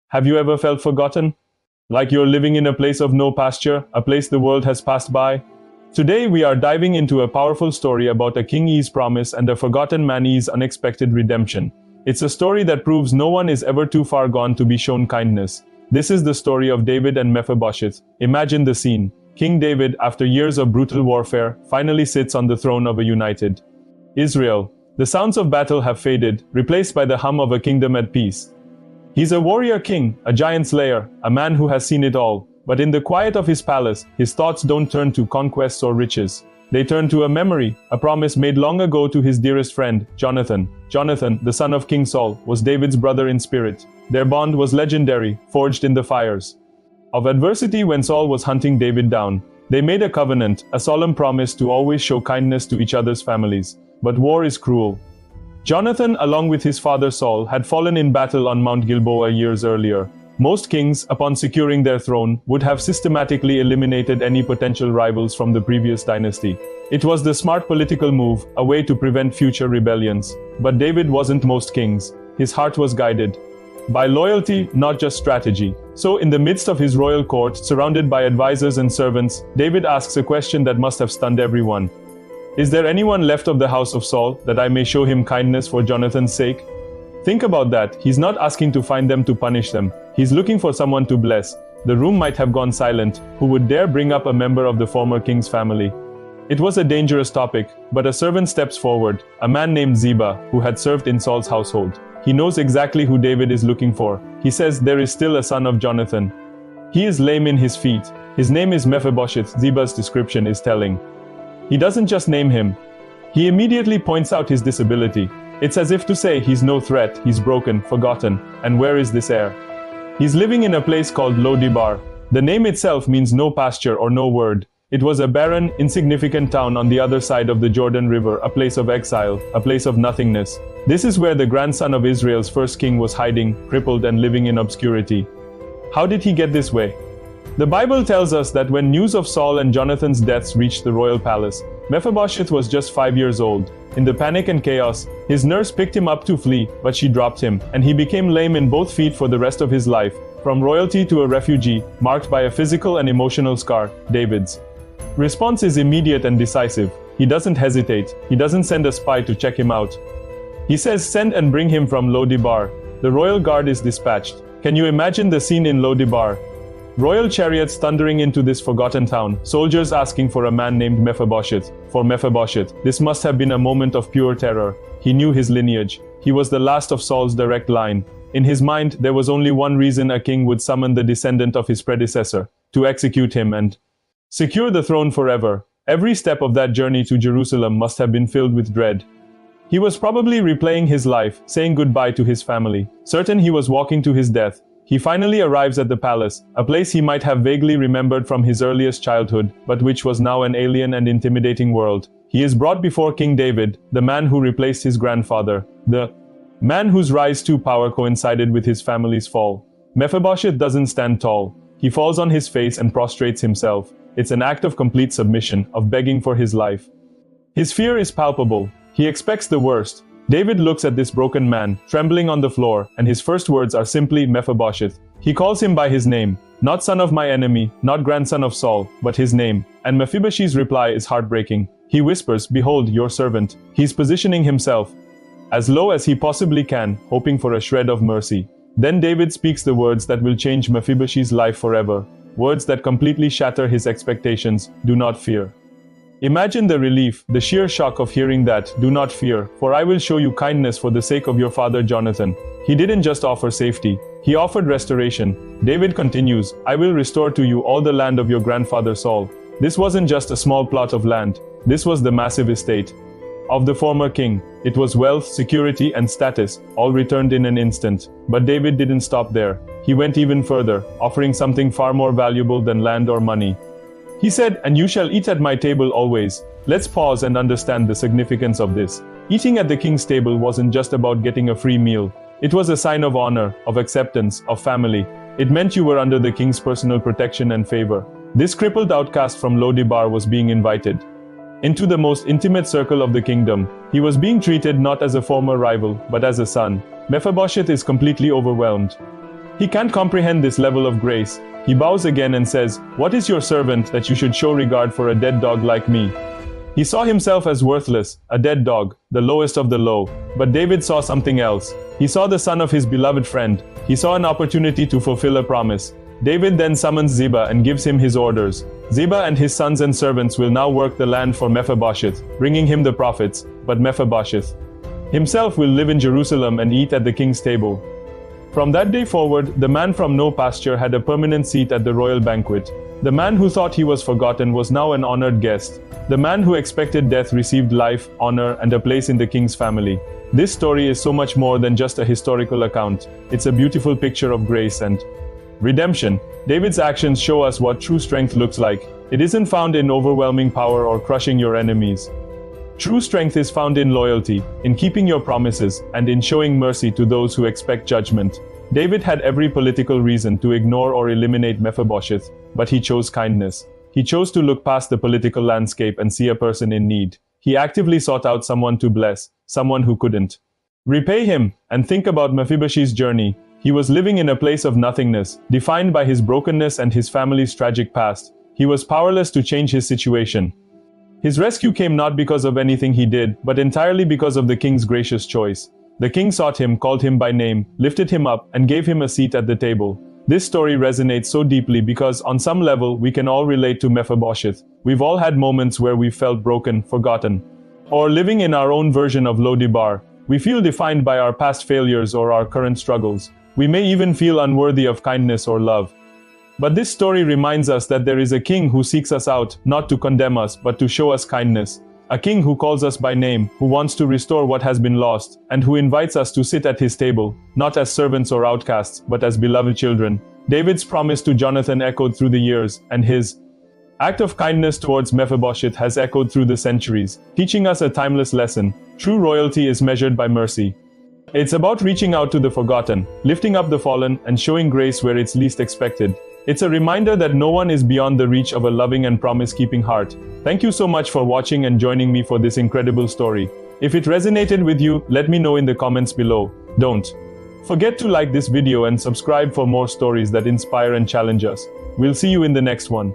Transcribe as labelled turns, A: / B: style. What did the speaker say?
A: Have you ever felt forgotten? Like you're living in a place of no pasture, a place the world has passed by? Today we are diving into a powerful story about a king's promise and a forgotten man's unexpected redemption. It's a story that proves no one is ever too far gone to be shown kindness. This is the story of David and Mephibosheth. Imagine the scene. King David, after years of brutal warfare, finally sits on the throne of a united Israel. The sounds of battle have faded, replaced by the hum of a kingdom at peace. He's a warrior king, a giant slayer, a man who has seen it all. But in the quiet of his palace, his thoughts don't turn to conquests or riches. They turn to a memory, a promise made long ago to his dearest friend, Jonathan. Jonathan, the son of King Saul, was David's brother in spirit. Their bond was legendary, forged in the fires of adversity when Saul was hunting David down. They made a covenant, a solemn promise to always show kindness to each other's families. But war is cruel. Jonathan, along with his father Saul, had fallen in battle on Mount Gilboa years earlier. Most kings, upon securing their throne, would have systematically eliminated any potential rivals from the previous dynasty. It was the smart political move, a way to prevent future rebellions. But David wasn't most kings. His heart was guided by loyalty, not just strategy. So, in the midst of his royal court, surrounded by advisors and servants, David asks a question that must have stunned everyone. Is there anyone left of the house of Saul, that I may show him kindness for Jonathan's sake? Think about that. He's not asking to find them to punish them. He's looking for someone to bless. The room might have gone silent. Who would dare bring up a member of the former king's family? It was a dangerous topic, but a servant steps forward, a man named Ziba, who had served in Saul's household. He knows exactly who David is looking for. He says there is still a son of Jonathan. He is lame in his feet. His name is Mephibosheth. Ziba's description is telling. He doesn't just name him. He immediately points out his disability. It's as if to say he's no threat, he's broken, forgotten, and where is this heir? He's living in a place called Lo-debar. The name itself means no pasture or no word. It was a barren, insignificant town on the other side of the Jordan River, a place of exile, a place of nothingness. This is where the grandson of Israel's first king was hiding, crippled and living in obscurity. How did he get this way? The Bible tells us that when news of Saul and Jonathan's deaths reached the royal palace, Mephibosheth was just 5 years old. In the panic and chaos, his nurse picked him up to flee, but she dropped him, and he became lame in both feet for the rest of his life. From royalty to a refugee, marked by a physical and emotional scar, David's response is immediate and decisive. He doesn't hesitate. He doesn't send a spy to check him out. He says, "Send and bring him from Lo-debar." The royal guard is dispatched. Can you imagine the scene in Lo-debar? Royal chariots thundering into this forgotten town, soldiers asking for a man named Mephibosheth. For Mephibosheth, this must have been a moment of pure terror. He knew his lineage. He was the last of Saul's direct line. In his mind, there was only one reason a king would summon the descendant of his predecessor, to execute him and secure the throne forever. Every step of that journey to Jerusalem must have been filled with dread. He was probably replaying his life, saying goodbye to his family, certain he was walking to his death. He finally arrives at the palace, a place he might have vaguely remembered from his earliest childhood, but which was now an alien and intimidating world. He is brought before King David, the man who replaced his grandfather, the man whose rise to power coincided with his family's fall. Mephibosheth doesn't stand tall. He falls on his face and prostrates himself. It's an act of complete submission, of begging for his life. His fear is palpable. He expects the worst. David looks at this broken man, trembling on the floor, and his first words are simply Mephibosheth. He calls him by his name, not son of my enemy, not grandson of Saul, but his name. And Mephibosheth's reply is heartbreaking. He whispers, "Behold, your servant." He's positioning himself as low as he possibly can, hoping for a shred of mercy. Then David speaks the words that will change Mephibosheth's life forever. Words that completely shatter his expectations. "Do not fear." Imagine the relief, the sheer shock of hearing that. "Do not fear, for I will show you kindness for the sake of your father Jonathan." He didn't just offer safety, he offered restoration. David continues, "I will restore to you all the land of your grandfather Saul." This wasn't just a small plot of land. This was the massive estate of the former king. It was wealth, security, and status, all returned in an instant. But David didn't stop there. He went even further, offering something far more valuable than land or money. He said, "And you shall eat at my table always." Let's pause and understand the significance of this. Eating at the king's table wasn't just about getting a free meal. It was a sign of honor, of acceptance, of family. It meant you were under the king's personal protection and favor. This crippled outcast from Lo-debar was being invited into the most intimate circle of the kingdom. He was being treated not as a former rival, but as a son. Mephibosheth is completely overwhelmed. He can't comprehend this level of grace. He bows again and says, "What is your servant that you should show regard for a dead dog like me?" He saw himself as worthless, a dead dog, the lowest of the low. But David saw something else. He saw the son of his beloved friend. He saw an opportunity to fulfill a promise. David then summons Ziba and gives him his orders. Ziba and his sons and servants will now work the land for Mephibosheth, bringing him the prophets, but Mephibosheth himself will live in Jerusalem and eat at the king's table. From that day forward, the man from no pasture had a permanent seat at the royal banquet. The man who thought he was forgotten was now an honored guest. The man who expected death received life, honor, and a place in the king's family. This story is so much more than just a historical account. It's a beautiful picture of grace and redemption. David's actions show us what true strength looks like. It isn't found in overwhelming power or crushing your enemies. True strength is found in loyalty, in keeping your promises, and in showing mercy to those who expect judgment. David had every political reason to ignore or eliminate Mephibosheth, but he chose kindness. He chose to look past the political landscape and see a person in need. He actively sought out someone to bless, someone who couldn't repay him. And think about Mephibosheth's journey. He was living in a place of nothingness, defined by his brokenness and his family's tragic past. He was powerless to change his situation. His rescue came not because of anything he did, but entirely because of the king's gracious choice. The king sought him, called him by name, lifted him up, and gave him a seat at the table. This story resonates so deeply because, on some level, we can all relate to Mephibosheth. We've all had moments where we felt broken, forgotten, or living in our own version of Lo-debar. We feel defined by our past failures or our current struggles. We may even feel unworthy of kindness or love. But this story reminds us that there is a king who seeks us out, not to condemn us, but to show us kindness. A king who calls us by name, who wants to restore what has been lost, and who invites us to sit at his table, not as servants or outcasts, but as beloved children. David's promise to Jonathan echoed through the years, and his act of kindness towards Mephibosheth has echoed through the centuries, teaching us a timeless lesson. True royalty is measured by mercy. It's about reaching out to the forgotten, lifting up the fallen, and showing grace where it's least expected. It's a reminder that no one is beyond the reach of a loving and promise-keeping heart. Thank you so much for watching and joining me for this incredible story. If it resonated with you, let me know in the comments below. Don't forget to like this video and subscribe for more stories that inspire and challenge us. We'll see you in the next one.